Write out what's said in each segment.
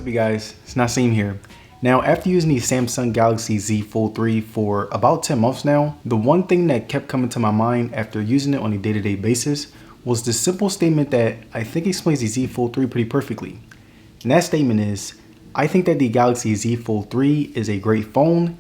up you guys, it's Nassim here. Now after using the Samsung Galaxy Z Fold 3 for about 10 months now, the one thing that kept coming to my mind after using it on a day-to-day basis was the simple statement that I think explains the Z Fold 3 pretty perfectly. And that statement is, I think that the Galaxy Z Fold 3 is a great phone,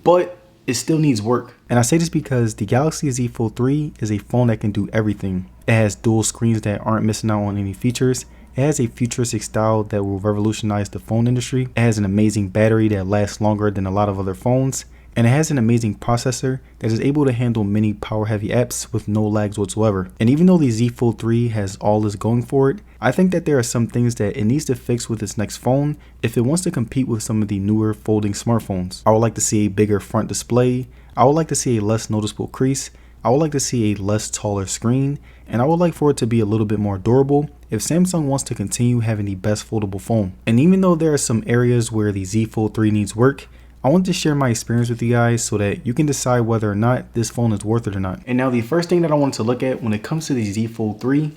but it still needs work. And I say this because the Galaxy Z Fold 3 is a phone that can do everything. It has dual screens that aren't missing out on any features. It has a futuristic style that will revolutionize the phone industry. It has an amazing battery that lasts longer than a lot of other phones. And it has an amazing processor that is able to handle many power-heavy apps with no lags whatsoever. And even though the Z Fold 3 has all this going for it, I think that there are some things that it needs to fix with its next phone if it wants to compete with some of the newer folding smartphones. I would like to see a bigger front display. I would like to see a less noticeable crease. I would like to see a less taller screen. And I would like for it to be a little bit more durable if Samsung wants to continue having the best foldable phone. And even though there are some areas where the Z Fold 3 needs work, I want to share my experience with you guys so that you can decide whether or not this phone is worth it or not. And now the first thing that I wanted to look at when it comes to the Z Fold 3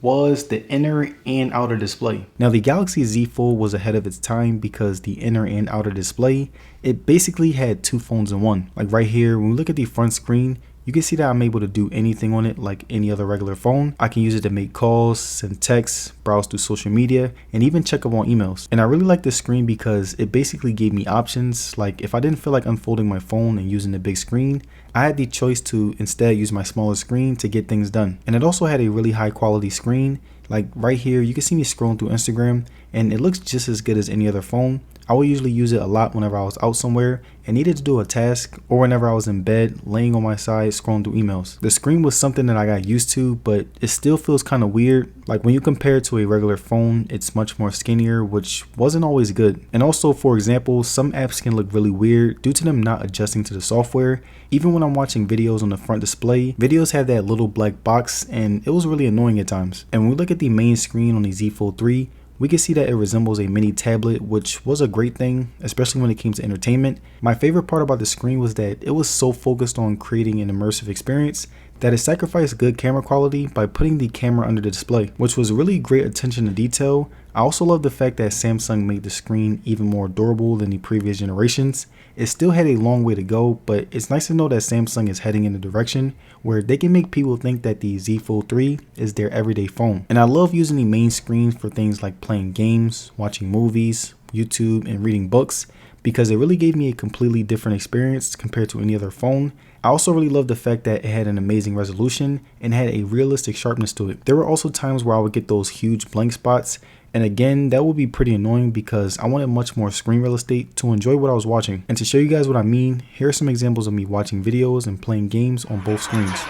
was the inner and outer display. Now the Galaxy Z Fold was ahead of its time because the inner and outer display, it basically had two phones in one. Like right here, when we look at the front screen, you can see that I'm able to do anything on it like any other regular phone. I can use it to make calls, send texts, browse through social media, and even check up on emails. And I really like this screen because it basically gave me options. Like if I didn't feel like unfolding my phone and using the big screen, I had the choice to instead use my smaller screen to get things done. And it also had a really high quality screen. Like right here, you can see me scrolling through Instagram and it looks just as good as any other phone. I would usually use it a lot whenever I was out somewhere and needed to do a task, or whenever I was in bed laying on my side scrolling through emails. The screen was something that I got used to, but it still feels kind of weird. Like when you compare it to a regular phone, it's much more skinnier, which wasn't always good. And also, for example, some apps can look really weird due to them not adjusting to the software. Even when I'm watching videos on the front display, videos have that little black box and it was really annoying at times. And when we look at the main screen on the Z Fold 3, we can see that it resembles a mini tablet, which was a great thing, especially when it came to entertainment. My favorite part about the screen was that it was so focused on creating an immersive experience that it sacrificed good camera quality by putting the camera under the display, which was really great attention to detail. I also love the fact that Samsung made the screen even more durable than the previous generations. It still had a long way to go, but it's nice to know that Samsung is heading in a direction where they can make people think that the Z Fold 3 is their everyday phone. And I love using the main screen for things like playing games, watching movies, YouTube, and reading books, because it really gave me a completely different experience compared to any other phone. I also really love the fact that it had an amazing resolution and had a realistic sharpness to it. There were also times where I would get those huge blank spots, and again, that would be pretty annoying because I wanted much more screen real estate to enjoy what I was watching. And to show you guys what I mean, here are some examples of me watching videos and playing games on both screens.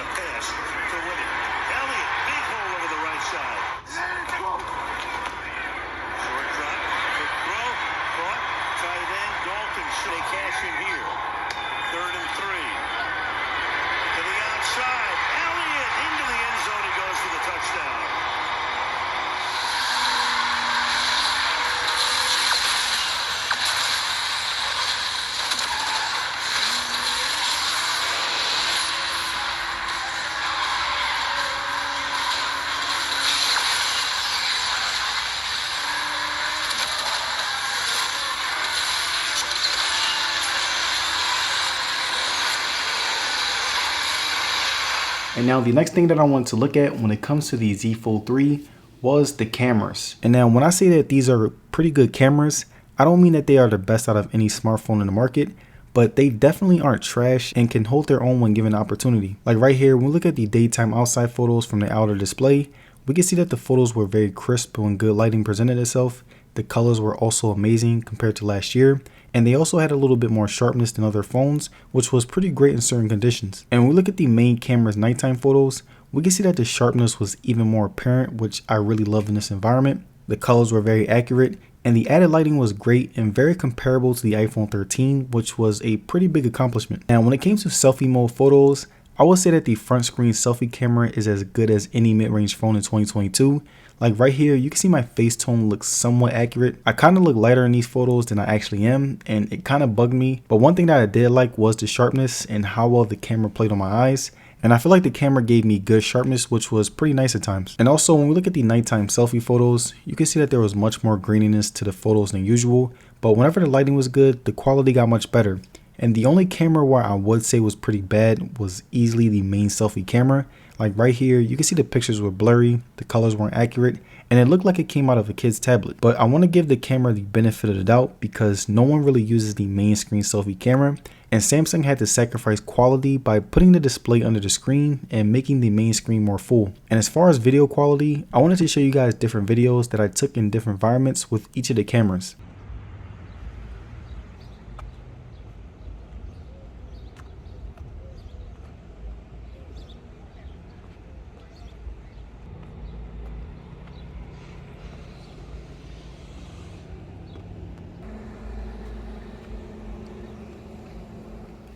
And now the next thing that I want to look at when it comes to the Z Fold 3 was the cameras. And now when I say that these are pretty good cameras, I don't mean that they are the best out of any smartphone in the market, but they definitely aren't trash and can hold their own when given the opportunity. Like right here, when we look at the daytime outside photos from the outer display, we can see that the photos were very crisp when good lighting presented itself. The colors were also amazing compared to last year, and they also had a little bit more sharpness than other phones, which was pretty great in certain conditions. And when we look at the main camera's nighttime photos, we can see that the sharpness was even more apparent, which I really love in this environment. The colors were very accurate, and the added lighting was great and very comparable to the iPhone 13, which was a pretty big accomplishment. Now, when it came to selfie mode photos, I would say that the front screen selfie camera is as good as any mid-range phone in 2022. Like right here, you can see my face tone looks somewhat accurate. I kind of look lighter in these photos than I actually am, and it kind of bugged me. But one thing that I did like was the sharpness and how well the camera played on my eyes. And I feel like the camera gave me good sharpness, which was pretty nice at times. And also when we look at the nighttime selfie photos, you can see that there was much more graininess to the photos than usual, but whenever the lighting was good, the quality got much better. And the only camera where I would say was pretty bad was easily the main selfie camera. Like right here, you can see the pictures were blurry, the colors weren't accurate, and it looked like it came out of a kid's tablet. But I want to give the camera the benefit of the doubt because no one really uses the main screen selfie camera, and Samsung had to sacrifice quality by putting the display under the screen and making the main screen more full. And as far as video quality, I wanted to show you guys different videos that I took in different environments with each of the cameras.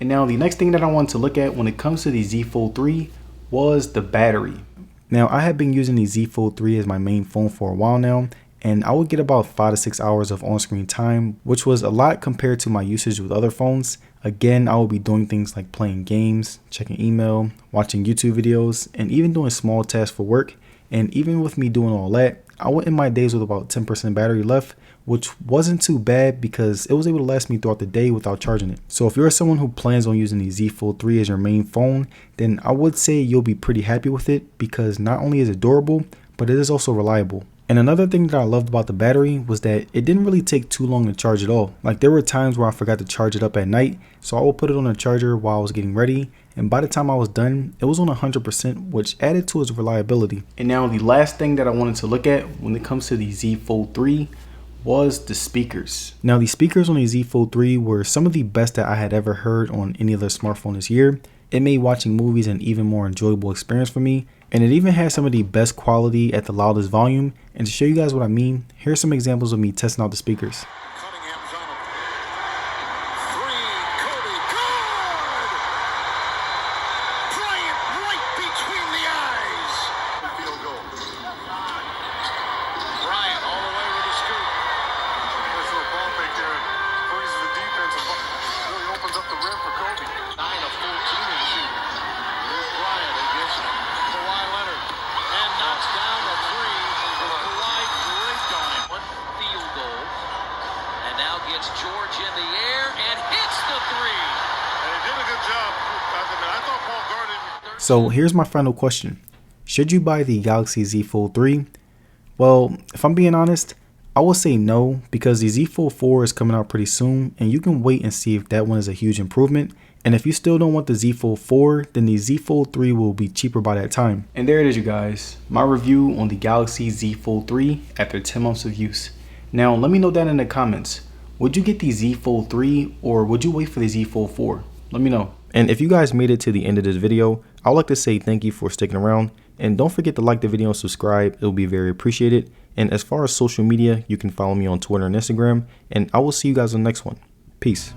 And now the next thing that I want to look at when it comes to the Z Fold 3 was the battery. Now I have been using the Z Fold 3 as my main phone for a while now, and I would get about 5 to 6 hours of on-screen time, which was a lot compared to my usage with other phones. Again, I would be doing things like playing games, checking email, watching YouTube videos, and even doing small tasks for work. And even with me doing all that, I went in my days with about 10% battery left, which wasn't too bad because it was able to last me throughout the day without charging it. So if you're someone who plans on using the Z Fold 3 as your main phone, then I would say you'll be pretty happy with it because not only is it durable, but it is also reliable. And another thing that I loved about the battery was that it didn't really take too long to charge at all. Like there were times where I forgot to charge it up at night, so I would put it on a charger while I was getting ready, and by the time I was done, it was on 100%, which added to its reliability. And now the last thing that I wanted to look at when it comes to the Z Fold 3 was the speakers. Now the speakers on the Z Fold 3 were some of the best that I had ever heard on any other smartphone this year. It made watching movies an even more enjoyable experience for me, and it even has some of the best quality at the loudest volume. And to show you guys what I mean, here's some examples of me testing out the speakers. George in the air and hits the three. And he did a good job. I thought Paul guarded. So here's my final question. Should you buy the Galaxy Z Fold 3? Well, if I'm being honest, I will say no, because the Z Fold 4 is coming out pretty soon and you can wait and see if that one is a huge improvement. And if you still don't want the Z Fold 4, then the Z Fold 3 will be cheaper by that time. And there it is, you guys. My review on the Galaxy Z Fold 3 after 10 months of use. Now, let me know down in the comments. Would you get the Z Fold 3 or would you wait for the Z Fold 4? Let me know. And if you guys made it to the end of this video, I'd like to say thank you for sticking around. And don't forget to like the video and subscribe. It will be very appreciated. And as far as social media, you can follow me on Twitter and Instagram. And I will see you guys on the next one. Peace.